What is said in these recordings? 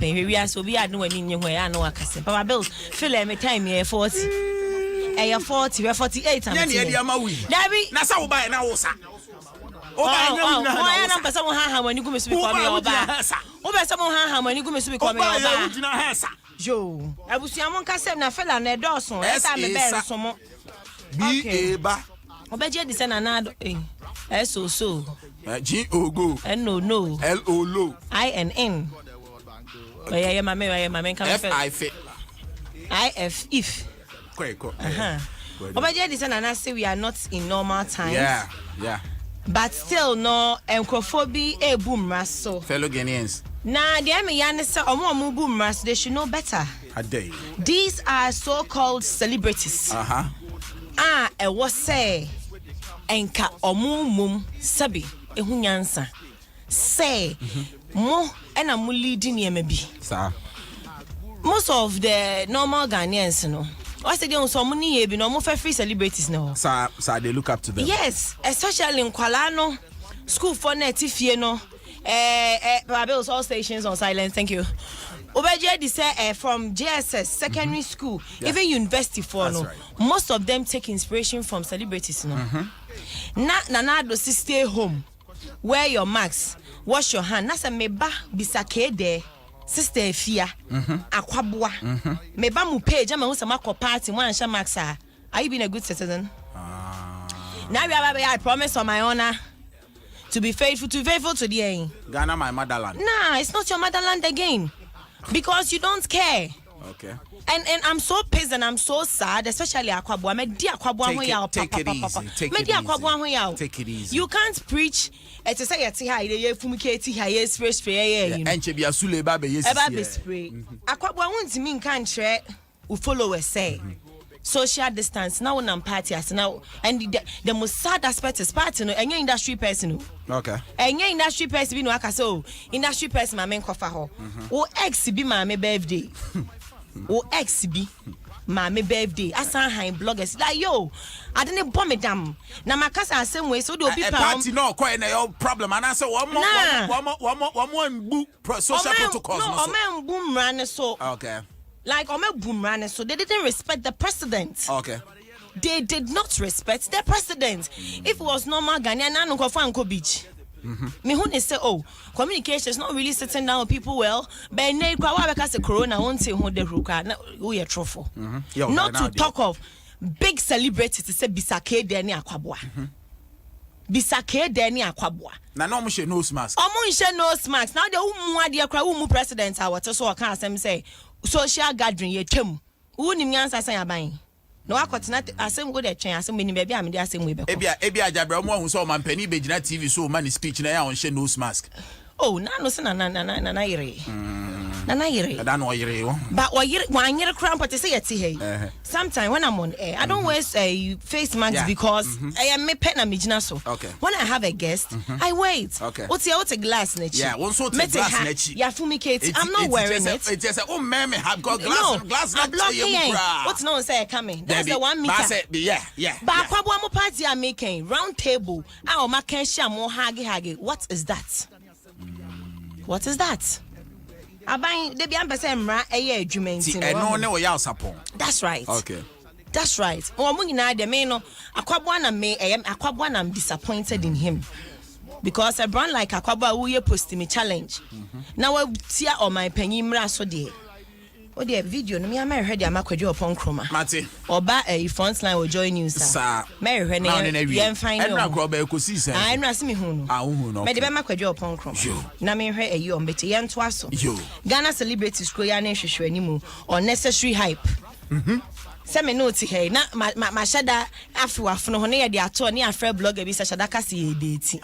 we are so we are no any where I know akase. Papa Bills, feel me time here 40. Eh 40, we 48 am. Dabi. Na sa wo ba na wo sa. Oh, I am person ha when you go me speak for me oba. O be some ha when you go me speak for me oba. Yo, abusuamon kasem na fela na edoso. Esa me be so mo. Bi eba. Obeje di se na na so G O go. No L O lo. I N N. Yeah, mama come F I fit. I F if. Quick. Obeje di se na na say we are not in normal times. Yeah. But still no encophobia e boom raso. Fellow Ghanaians. Nah, the me yan say omo boom raso, they should know better. A day. These are so-called celebrities. E was say enka omo sabi ehunyansa. Say mo ena mo leading yeme bi. Sir. Most of the normal Ghanaians, you know. What's the deal? So many be no more free celebrities now. Sir, they look up to them. Yes, especially in Kuala school for netifie no. Babyl's all stations on silence. Thank you. Obeje di say from JSS secondary school, even university for no. Right. Most of them take inspiration from celebrities no. Na do stay home. Wear your mask. Wash your hand. Nasa meba bisake de. Sister Fia, Aquabua, Meba mu page, I'm also Marco party, one Shamaxa. Are you being a good citizen? Now I promise on my honor to be faithful to the end. Ghana, my motherland. Nah, it's not your motherland again. Because you don't care. Okay. And I'm so pissed and I'm so sad, especially Aquabua. Take it easy. You can't preach. It's a say at high, fumicate high spray. And she be a sule baby, yes. Spray. Aquabua wants mean country who follow us say. Social distance now on party as now, and the most sad aspect is party no any industry person. Okay. Any industry person be no akaso industry person my main cover ho. O ex be my birthday. O ex be my birthday. Asan high bloggers like yo. I didn't bomb it down. Na makasa same way so do people party no quite no problem and I say one more social protocols. No, man boom ran so. Okay. Like Boomran, so they didn't respect the president. Okay. They did not respect the president. If it was normal Ghanaian, I don't go for Uncle Beach. Me who say, oh, communication is not really sitting down with people well. But now because the corona won't say who the ruka we are truthful. Not to talk of big celebrities to say Bisake Deni Akwabwa. Bisake Deni Akwabwa. Na no mo she nose mask. Omo she nose mask. Now the umu ade akra umu president what so can say social gathering ye twam. Who nim nyansa san aban. No akotena asem go de twen asem ni bia am de asem we be ko. Ebia ajabra mo hu so man pani be gina TV so man speech na ya on she nose mask. Oh, na no se na yire. Na yire. Da no yire wo. But wan yire kram pot say yeti hey. Sometimes when I'm on air, I don't wear face masks because I am me pet na me gina so. Okay. When I have a guest, I wait. Okay. What's a glass na chi? Yeah, one so glass na chi. Yeah, fumicate. I'm not wearing it. It's just oh man, have got glass na chi. What's no say coming? That's the 1 meter. Yeah. But kwabo am party are making round table. Ah, o ma kan share mo hage. What is that? What is that? Aban de bia mpese mra eye adwuma nti no ne wo ya sapon. That's right. Okay. That's right. O mo nyina de me no akwabo na me akwabo na I'm disappointed in him. Because a brand like akwabo wo ye post me challenge. Na wa tia o my panyin mra so de. O de video no me am ready am akwadwo upon kroma. Mate. Oba front line will join you sir. Me hwe ne yen fine no. Enra kroba ekosi sen. Ah enra se me hu no. Ah hu no. Me de be makwadwo upon kroma. Na me hwe ayi on beti yen to aso. Ghana celebrities ko ya na hwehwe animu unnecessary hype. Se me no ti hey na ma shada afiwafo no ne ye de ato ne afre blogger bi se shada ka se ye date.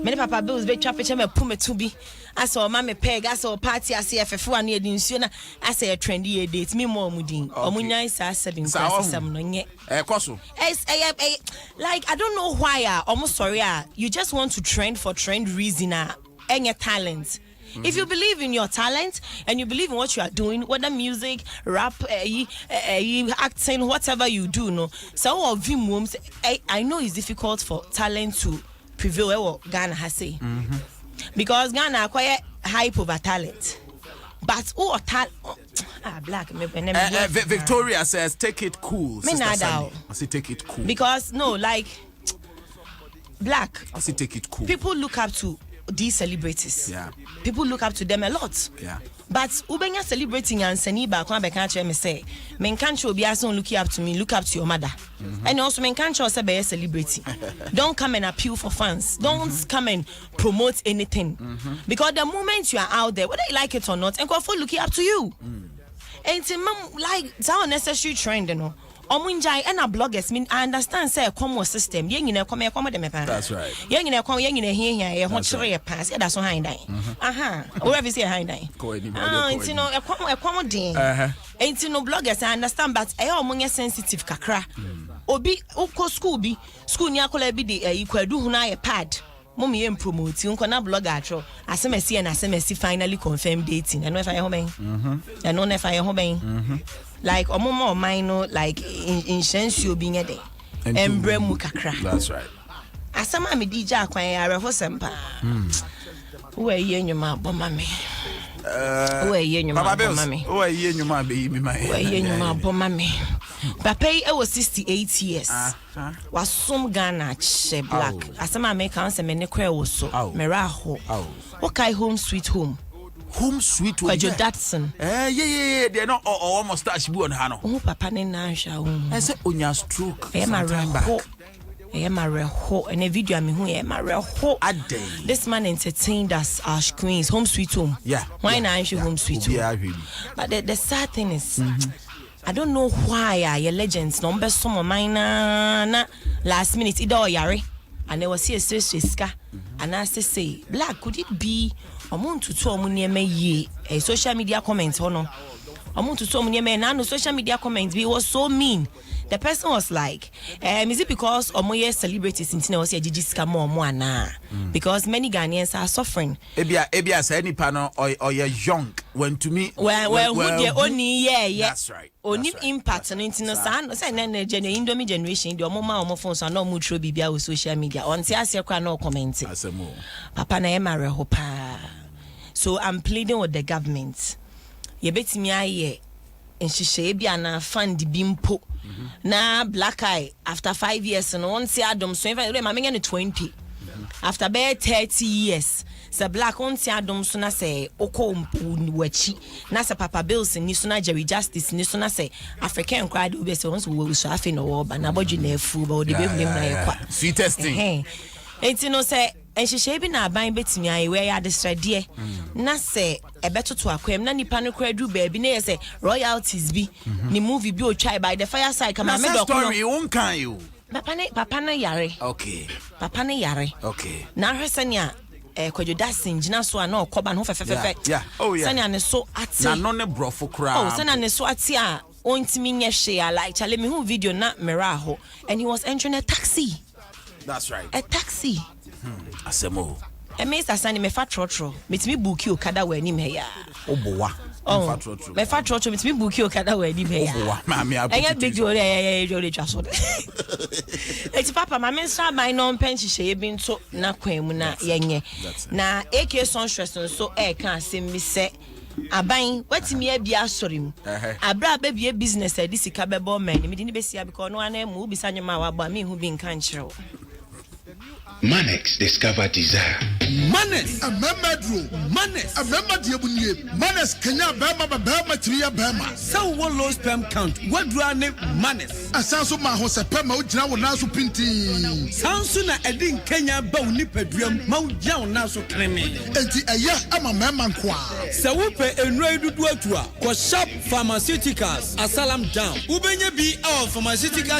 Me ne papa bills be twa picture me pume to bi aso ma me peg aso party ase efefe wa ne ye nsuo na ase ye trendy ye date me mo omudin omunyan sa asebin kwasam no nye koso like I don't know why almost sorry you just want to trend for trend reason enye talent. If you believe in your talent and you believe in what you are doing, whether music, rap, acting, whatever you do, no. So of him, I know it's difficult for talent to prevail. What Ghana has say, because Ghana acquire hype over talent. But black Victoria says take it cool. I say take it cool. Because no, like black. I say take it cool. People look up to these celebrities. Yeah. People look up to them a lot. Yeah. But ubenya celebrating and seniba kwa be kan me say men can't show be aso look up to me, look up to your mother. And also men can't show say be celebrity. Don't come and appeal for fans. Don't come and promote anything. Because the moment you are out there, whether you like it or not, and go for looking up to you. And it's like it's our necessary trend, you know. Omunjai and our bloggers mean I understand say a common system. That's right. That's so high day. Wherever see a high day. It's no a common day. Ain't no bloggers I understand, but I sensitive kakra. Obi uko school near kola be the equal do huna a pad. Mommy and promote you can blogger. As I see finally confirmed dating. And if I home, and no if I home. Like omomo minor like insurance you being a day. Embremu kakra. That's right. Asama me DJ akwan ya refo sempa. Wo aye nyuma boma me. Wo aye nyuma boma me. Wo aye nyuma be me my. Wo aye nyuma boma me. Papa e was 68 years. Wasom Ghana che black. Asama me kan se me ne kwa wo so. Mera ho. Wo kai home sweet home. Home sweet home. Joe Datson. Yeah. They're not almost touch bu on hano. Oh, papa ne na sha wo. I say onya stroke. E ma reho. E ma reho. And a video me hu e ma reho. This man entertained us our screens. Home sweet home. Yeah. Why na show home sweet home? But the sad thing is, I don't know why your legends number some of mine na last minute ida oyare. And there was here ska. And I say, black, could it be amount to 2 ye a social media comments or no? Amount to 2 no social media comments be was so mean. The person was like, is it because omoye celebrities in Tina was a jijiska more na? Because many Ghanaians are suffering. Ebia say any panel or you're young when to me well only yeah. That's right. Only impact on internet say na Indomie generation the omo phones are no mutual bibia with social media. On say akwa no comment. Papa na emare ho pa. So I'm pleading with the government. Ye betimi aye enhihye bia na fund bimpo. Na black eye after 5 years no one see Adom so even ma menye 20 after be 30 years so black on see Adom so na say oko wachi na say Papa Bills ni so na Jerry Justice ni so na say African crowd we say once we so afi no wo ba na bodju na afu ba odi be hu na ye kwa sweetest thing enti no say enhihye bi na aban betimi aye we ya desrade na say ebetoto akwem na nipa no kwadu baabi na say royalties bi ni movie bi o try by the fireside kama me dok no story won kan you papa na yare okay papa na yare okay na hwesania Kwadwo Dasin gina so na okoba no fefefefe yeah oh yeah sania ne so ati na no ne brofo kra oh sania ne so ati a ontimi nye hwe like chale me hu video na meraho and he was entering a taxi. That's right. A taxi. Asemo. Mr. Sani me fat trotro. Metimi book you kada we ni me ya. Obowa. Me fat trotro metimi book you kada we ni me ya. Obowa. Mami abu. Enya big deal jole twaso. Eti papa ma me nsa ban no penchi hye bi nto na kwan mu na yenye. Na AK Sunstress so kan asem mi se aban watimi abia asori mu. Abra ba bia business edi sika bebo man. Me di ni besia because no ana mu bisa nyama wa ba me hu bi nka nkyereo. Manex discover desire. Manex a memedro. Manex a memadiabunie. Manex Kenya Bama Tria Bama. So one low sperm count. What do I name Manex? A sanso mahose pema ujina wanasu pinti. Sanso na edin Kenya ba uni pedrium mauja wanasu kreme. Enti aya ama mema nkwa. Sa wupe enroi dudu atua. Kwa Sharp Pharmaceuticals. Asalam down. Ubenye bi our pharmaceutical